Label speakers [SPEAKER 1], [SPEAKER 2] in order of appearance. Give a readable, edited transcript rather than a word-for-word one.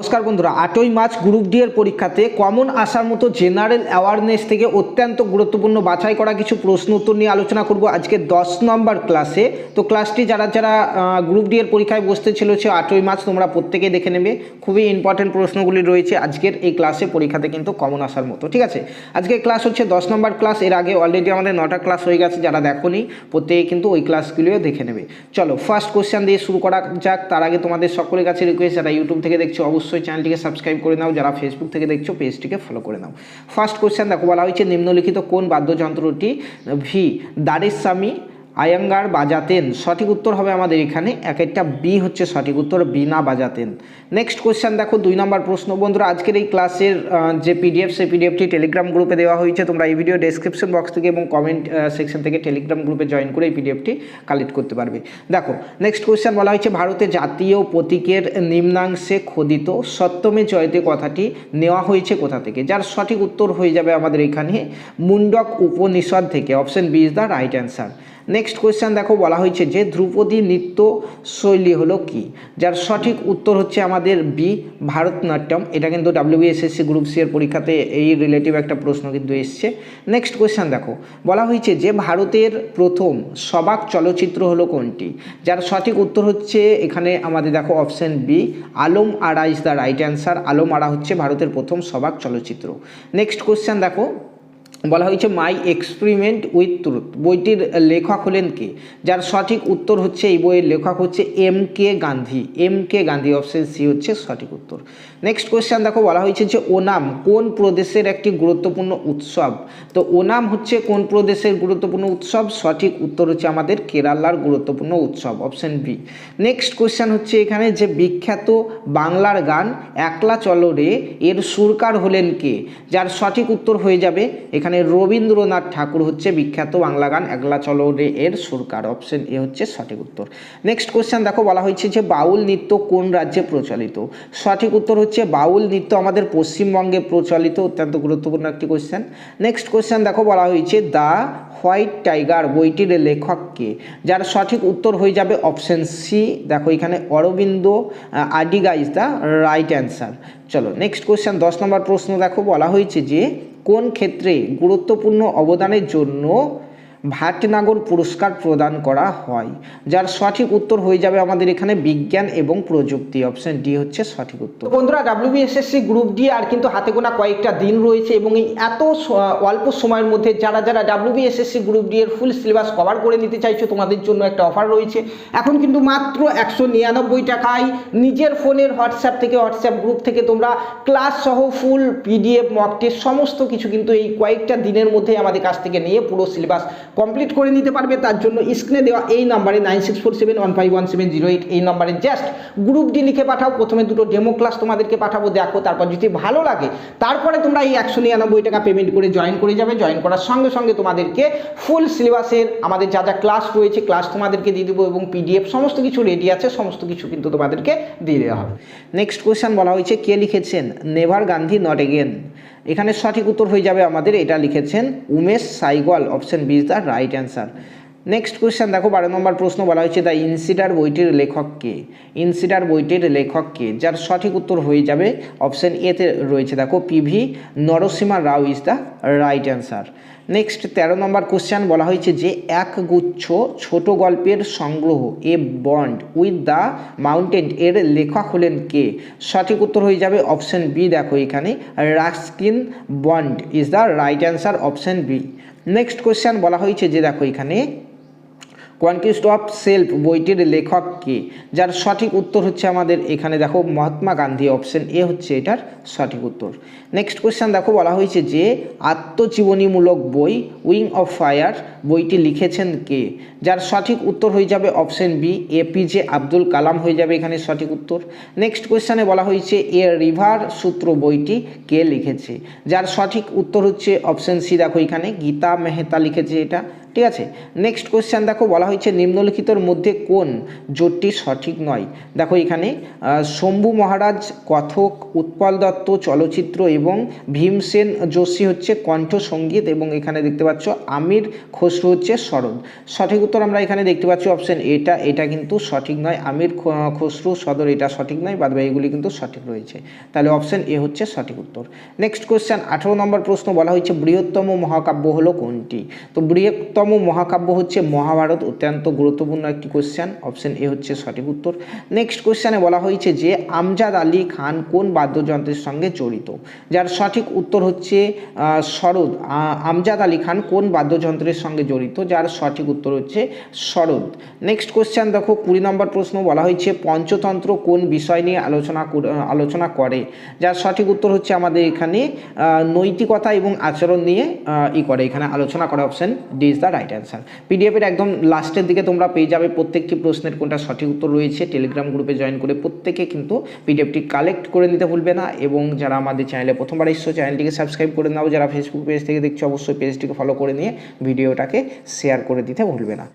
[SPEAKER 1] নমস্কার বন্ধুরা, 8ই March group D এর পরীক্ষাতে কমন আসার মতো জেনারেল অ্যাওয়ারনেস থেকে অত্যন্ত গুরুত্বপূর্ণ বাছাই করা কিছু প্রশ্ন উত্তর নিয়ে আলোচনা করব আজকে 10 নম্বর ক্লাসে। তো ক্লাসটি যারা গ্রুপ ডি এর পরীক্ষায় বসতে চলেছে 8ই মার্চ তোমরা প্রত্যেকেই দেখে নেবে। খুবই ইম্পর্টেন্ট প্রশ্নগুলি রয়েছে আজকের এই ক্লাসে, পরীক্ষাতে কিন্তু কমন আসার মতো। ঠিক আছে, আজকের ক্লাস হচ্ছে 10 নম্বর ক্লাস। এর আগে অলরেডি আমাদের 9টা ক্লাস হয়ে গেছে, যারা দেখোনি প্রত্যেকে কিন্তু ওই ক্লাসগুলিও দেখে নেবে। চলো ফার্স্ট কোশ্চেন দিয়ে শুরু করা যাক। তার আগে তোমাদের সকলের কাছে রিকোয়েস্ট, যারা ইউটিউব থেকে দেখছো অবশ্যই চ্যানেলটিকে সাবস্ক্রাইব করে নাও, যারা ফেসবুক থেকে দেখছো পেজটিকে ফলো করে নাও। ফার্স্ট কোশ্চেন দেখো, বলা হয়েছে নিম্নলিখিত কোন বাদ্যযন্ত্রটি ভি দারেস্বামী আয়াঙ্গার বাজাতেন? সঠিক উত্তর হবে আমাদের এখানে একটা বি হচ্ছে সঠিক উত্তর, বীণা বাজাতেন। নেক্সট কোশ্চেন দেখো, 2 নম্বর প্রশ্ন। বন্ধুরা আজকের এই ক্লাসের যে পিডিএফ, সেই পিডিএফটি টেলিগ্রাম গ্রুপে দেওয়া হয়েছে। তোমরা এই ভিডিও ডেসক্রিপশন বক্স থেকে এবং কমেন্ট সেকশন থেকে টেলিগ্রাম গ্রুপে জয়েন করে এই পিডিএফটি কালেক্ট করতে পারবে। দেখো নেক্সট কোশ্চেন বলা হয়েছে ভারতের জাতীয় প্রতীকের নিম্নাংশে খোদিত সত্যমে জয়তে কথাটি নেওয়া হয়েছে কোথা থেকে? যার সঠিক উত্তর হয়ে যাবে আমাদের এখানে মুন্ডক উপনিষদ থেকে। Option B is the right answer. Next question দেখো, বলা হয়েছে যে ধ্রুপদী নৃত্য শৈলী হলো কি? যার সঠিক উত্তর হচ্ছে আমাদের বি ভারতনাট্যম। এটা কিন্তু WBSSC গ্রুপ সি এর পরীক্ষাতে এই রিলেটিভ একটা প্রশ্ন কিন্তু এসছে। নেক্সট কোয়েশ্চেন দেখো, বলা হয়েছে যে ভারতের প্রথম সবাক চলচ্চিত্র হলো কোনটি? যার সঠিক উত্তর হচ্ছে এখানে আমাদের দেখো option B Alam Ara is the right answer. Alam Ara হচ্ছে ভারতের প্রথম সবাক চলচ্চিত্র। নেক্সট কোয়েশ্চেন দেখো, বলা হয়েছে মাই এক্সপেরিমেন্ট উইথ ট্রুথ বইটির লেখক হলেন কে? যার সঠিক উত্তর হচ্ছে এই বইয়ের লেখক হচ্ছে M.K. Gandhi. M.K. Gandhi, option C হচ্ছে সঠিক উত্তর। নেক্সট কোয়েশ্চেন দেখো, বলা হয়েছে যে ওনাম কোন প্রদেশের একটি গুরুত্বপূর্ণ উৎসব? তো ওনাম হচ্ছে কোন প্রদেশের গুরুত্বপূর্ণ উৎসব? সঠিক উত্তর হচ্ছে আমাদের কেরালার গুরুত্বপূর্ণ উৎসব, অপশন বি। নেক্সট কোয়েশ্চেন হচ্ছে এখানে যে বিখ্যাত বাংলার গান একলা চলো রে এর সুরকার হলেন কে? যার সঠিক উত্তর হয়ে যাবে এখানে রবীন্দ্রনাথ ঠাকুর হচ্ছে বিখ্যাত বাংলা গান একলা চলো রে এর সুরকার। অপশন এ হচ্ছে সঠিক উত্তর। নেক্সট কোয়েশ্চেন দেখো, বলা হয়েছে যে বাউল নৃত্য কোন রাজ্যে প্রচলিত? সঠিক উত্তর হচ্ছে বাউল নৃত্য আমাদের পশ্চিমবঙ্গে প্রচলিত। অত্যন্ত গুরুত্বপূর্ণ একটি কোয়েশ্চেন। নেক্সট কোয়েশ্চেন দেখো, বলা হয়েছে দ্য হোয়াইট টাইগার বইটির লেখক কে? যার সঠিক উত্তর হয়ে যাবে অপশন সি। দেখো এখানে Aravind Adiga is the right answer. চলো নেক্সট কোয়েশ্চেন 10 নম্বর প্রশ্ন দেখো, বলা হয়েছে যে কোন ক্ষেত্রে গুরুত্বপূর্ণ অবদানের জন্য ভাটনাগর পুরস্কার প্রদান করা হয়? যার সঠিক উত্তর হয়ে যাবে আমাদের এখানে বিজ্ঞান এবং প্রযুক্তি। অপশন ডি হচ্ছে সঠিক উত্তর। বন্ধুরা WBSSC গ্রুপ ডি আর কিন্তু হাতে গোনা কয়েকটা দিন রয়েছে এবং এই এত অল্প সময়ের মধ্যে যারা WBSSC গ্রুপ ডি এর ফুল সিলেবাস কভার করে নিতে চাইছো তোমাদের জন্য একটা অফার রয়েছে। এখন কিন্তু মাত্র 199 টাকায় নিজের ফোনের হোয়াটসঅ্যাপ গ্রুপ থেকে তোমরা ক্লাস সহ ফুল PDF মক টেস্ট সমস্ত কিছু কিন্তু এই কয়েকটা দিনের মধ্যে আমাদের কাছ থেকে নিয়ে পুরো সিলেবাস কমপ্লিট করে নিতে পারবে। তার জন্য স্ক্রিনে দেওয়া এই নাম্বারে 9647151708 এই নাম্বারে জাস্ট গ্রুপ ডি লিখে পাঠাও। প্রথমে দুটো ডেমো ক্লাস তোমাদেরকে পাঠাবো, দেখো, তারপর যদি ভালো লাগে তারপরে তোমরা এই 199 টাকা পেমেন্ট করে জয়েন করে যাবে। জয়েন করার সঙ্গে সঙ্গে তোমাদেরকে ফুল সিলেবাসের আমাদের যা ক্লাস রয়েছে ক্লাস তোমাদেরকে দিয়ে দেবো এবং PDF সমস্ত কিছু রেডি আছে, সমস্ত কিছু কিন্তু তোমাদেরকে দিয়ে দেওয়া হবে। নেক্সট কোয়েশ্চেন বলা হয়েছে কে লিখেছেন নেভার গান্ধী নট এগেন? এখানে সঠিক উত্তর হয়ে যাবে আমাদের, এটা লিখেছেন Umesh Saigal. Option B is the right answer. Next question দেখো 12 নম্বর প্রশ্ন, বলা হয়েছে দ্য ইনসিডার বইটির লেখক কে? ইনসিডার বইটির লেখক কে? যার সঠিক উত্তর হয়ে যাবে অপশন এতে রয়েছে দেখো PV Narasimha Rao is the right answer. Next 13 number question, বলা হয়েছে যে একগুচ্ছ ছোট গল্পের সংগ্রহ এ বন্ড উইথ দ্য মাউন্টেন এর লেখক হলেন কে? সঠিক উত্তর হয়ে যাবে অপশন বি। দেখো এখানে Ruskin Bond is the right answer, option B. Next question বলা হয়েছে যে দেখো এখানে কনকিস্ট অফ সেলফ বইটির লেখক কে? যার সঠিক উত্তর হচ্ছে আমাদের এখানে দেখো মহাত্মা গান্ধী। অপশন এ হচ্ছে এটার সঠিক উত্তর। নেক্সট কোয়েশ্চেন দেখো, বলা হয়েছে যে আত্মজীবনীমূলক বই উইং অফ ফায়ার বইটি লিখেছেন কে? যার সঠিক উত্তর হয়ে যাবে option B APJ Abdul Kalam হয়ে যাবে এখানে সঠিক উত্তর। নেক্সট কোয়েশ্চেনে বলা হয়েছে এ রিভার সূত্র বইটি কে লিখেছে? যার সঠিক উত্তর হচ্ছে অপশন সি। দেখো এখানে গীতা মেহতা লিখেছে এটা। ঠিক আছে। নেক্সট কোশ্চেন দেখো, বলা হয়েছে নিম্নলিখিতর মধ্যে কোন জোটটি সঠিক নয়। দেখো এখানে শম্ভু মহারাজ কথক, উৎপল দত্ত চলচ্চিত্র এবং ভীমসেন যোশী হচ্ছে কণ্ঠসঙ্গীত, এবং এখানে দেখতে পাচ্ছ আমির খসরু হচ্ছে সরোদ। সঠিক উত্তর আমরা এখানে দেখতে পাচ্ছি অপশন এটা কিন্তু সঠিক নয়, আমির খসরু সদর এটা সঠিক নয়, বাদ বাকিগুলি কিন্তু সঠিক রয়েছে। তাহলে অপশন এ হচ্ছে সঠিক উত্তর। নেক্সট কোশ্চেন 18 নম্বর প্রশ্ন, বলা হয়েছে বৃহত্তম মহাকাব্য হলো কোনটি। তো বৃহত্তম মহাকাব্য হচ্ছে মহাভারত, অত্যন্ত গুরুত্বপূর্ণ একটি কোশ্চেন, অপশন এ হচ্ছে সঠিক উত্তর। নেক্সট কোশ্চেনে বলা হয়েছে যে আমজাদ আলী খান কোন বাদ্যযন্ত্রের সঙ্গে জড়িত, যার সঠিক উত্তর হচ্ছে সরোদ। আমজাদ আলী খান কোন বাদ্যযন্ত্রের সঙ্গে জড়িত, যার সঠিক উত্তর হচ্ছে সরোদ। নেক্সট কোশ্চেন দেখো 20 নম্বর প্রশ্ন, বলা হয়েছে পঞ্চতন্ত্র কোন বিষয় নিয়ে আলোচনা করে, যার সঠিক উত্তর হচ্ছে আমাদের এখানে নৈতিকতা এবং আচরণ নিয়ে এখানে আলোচনা করা, option D is the right answer. পিডিএফের একদম লাস্টের দিকে তোমরা পেয়ে যাবে প্রত্যেকটি প্রশ্নের কোনটা সঠিক উত্তর রয়েছে। টেলিগ্রাম গ্রুপে জয়েন করে প্রত্যেকে কিন্তু পিডিএফটি কালেক্ট করে নিতে ভুলবে না, এবং যারা আমাদের চ্যানেলে প্রথমবার এসছো চ্যানেলটিকে সাবস্ক্রাইব করে নাও, যারা ফেসবুক পেজ থেকে দেখছো অবশ্যই পেজটিকে ফলো করে নিয়ে ভিডিওটাকে শেয়ার করে দিতে ভুলবে না।